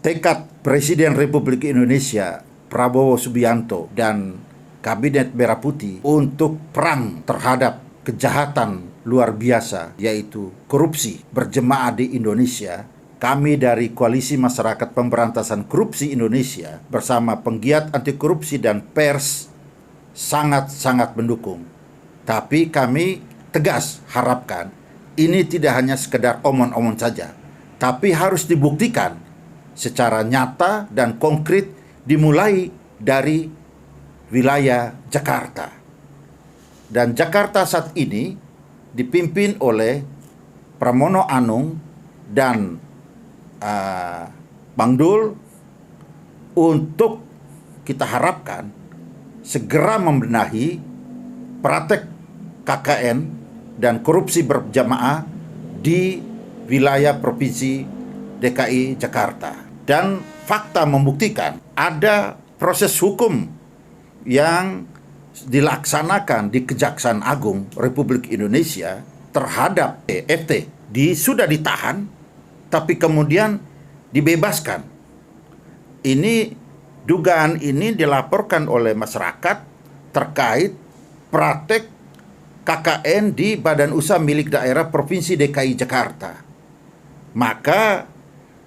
Tekad Presiden Republik Indonesia Prabowo Subianto dan Kabinet Merah Putih untuk perang terhadap kejahatan luar biasa, yaitu korupsi berjemaah di Indonesia. Kami dari Koalisi Masyarakat Pemberantasan Korupsi Indonesia bersama penggiat anti korupsi dan pers sangat-sangat mendukung. Tapi kami tegas harapkan ini tidak hanya sekedar omong-omong saja, tapi harus dibuktikan secara nyata dan konkret, dimulai dari wilayah Jakarta. Dan Jakarta saat ini dipimpin oleh Pramono Anung dan Bang Dul, untuk kita harapkan segera membenahi praktek KKN dan korupsi berjamaah di wilayah Provinsi DKI Jakarta. Dan fakta membuktikan ada proses hukum yang dilaksanakan di Kejaksaan Agung Republik Indonesia terhadap FT. Sudah ditahan, tapi kemudian dibebaskan. Dugaan ini dilaporkan oleh masyarakat terkait praktek KKN di Badan Usaha Milik Daerah Provinsi DKI Jakarta. Maka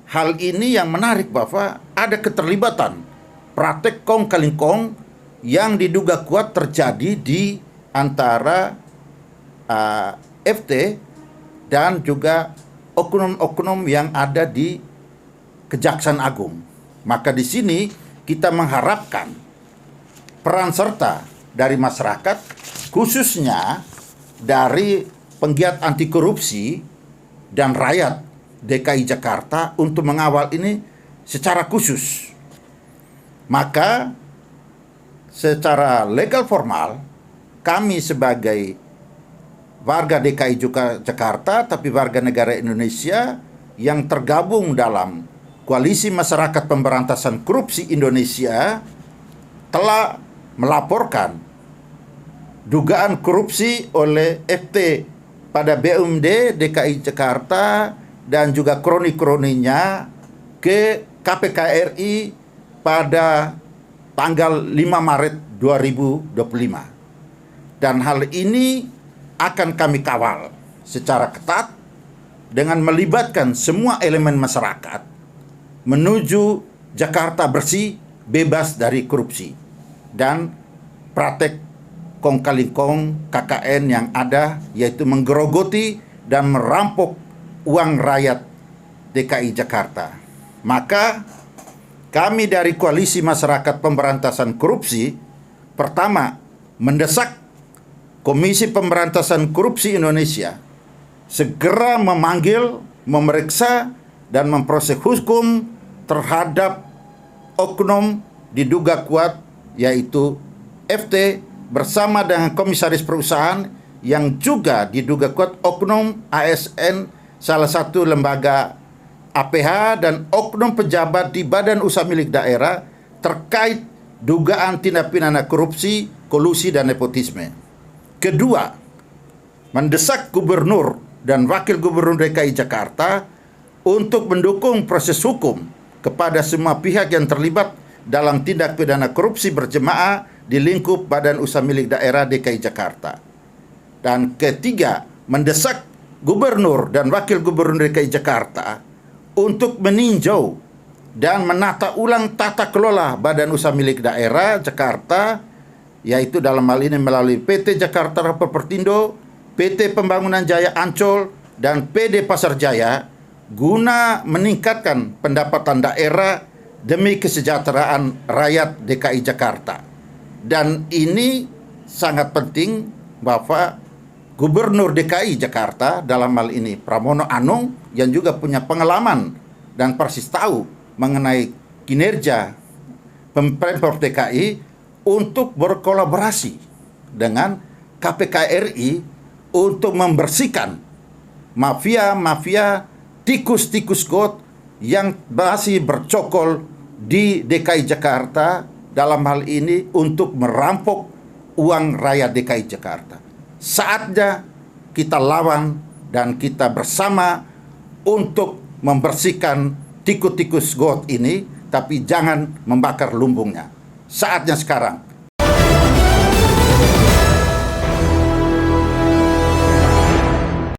hal ini yang menarik bahwa ada keterlibatan praktek kong kali kong yang diduga kuat terjadi di antara FT dan juga oknum-oknum yang ada di Kejaksaan Agung. Maka di sini kita mengharapkan peran serta dari masyarakat, khususnya dari penggiat anti korupsi dan rakyat DKI Jakarta untuk mengawal ini secara khusus. Maka secara legal formal kami sebagai warga DKI Jakarta tapi warga negara Indonesia yang tergabung dalam Koalisi Masyarakat Pemberantasan Korupsi Indonesia telah melaporkan dugaan korupsi oleh FT pada BUMD DKI Jakarta dan juga kroni-kroninya ke KPK RI pada tanggal 5 Maret 2025. Dan hal ini akan kami kawal secara ketat dengan melibatkan semua elemen masyarakat menuju Jakarta bersih, bebas dari korupsi dan praktek kong kali kong KKN yang ada, yaitu menggerogoti dan merampok uang rakyat DKI Jakarta. Maka kami dari Koalisi Masyarakat Pemberantasan Korupsi pertama mendesak Komisi Pemberantasan Korupsi Indonesia segera memanggil, memeriksa dan memproses hukum terhadap oknum diduga kuat, yaitu FT bersama dengan komisaris perusahaan yang juga diduga kuat oknum ASN salah satu lembaga APH dan oknum pejabat di Badan Usaha Milik Daerah terkait dugaan tindak pidana korupsi, kolusi dan nepotisme. Kedua, mendesak Gubernur dan Wakil Gubernur DKI Jakarta untuk mendukung proses hukum kepada semua pihak yang terlibat dalam tindak pidana korupsi berjemaah di lingkup Badan Usaha Milik Daerah DKI Jakarta. Dan ketiga, mendesak Gubernur dan Wakil Gubernur DKI Jakarta untuk meninjau dan menata ulang tata kelola Badan Usaha Milik Daerah Jakarta, yaitu dalam hal ini melalui PT Jakarta Propertindo, PT Pembangunan Jaya Ancol, dan PD Pasar Jaya, guna meningkatkan pendapatan daerah demi kesejahteraan rakyat DKI Jakarta. Dan ini sangat penting bahwa Gubernur DKI Jakarta, dalam hal ini Pramono Anung, yang juga punya pengalaman dan persis tahu mengenai kinerja Pemprov DKI, untuk berkolaborasi dengan KPK RI untuk membersihkan mafia-mafia tikus-tikus got yang masih bercokol di DKI Jakarta, dalam hal ini untuk merampok uang rakyat DKI Jakarta. Saatnya kita lawan dan kita bersama untuk membersihkan tikus-tikus got ini, tapi jangan membakar lumbungnya. Saatnya sekarang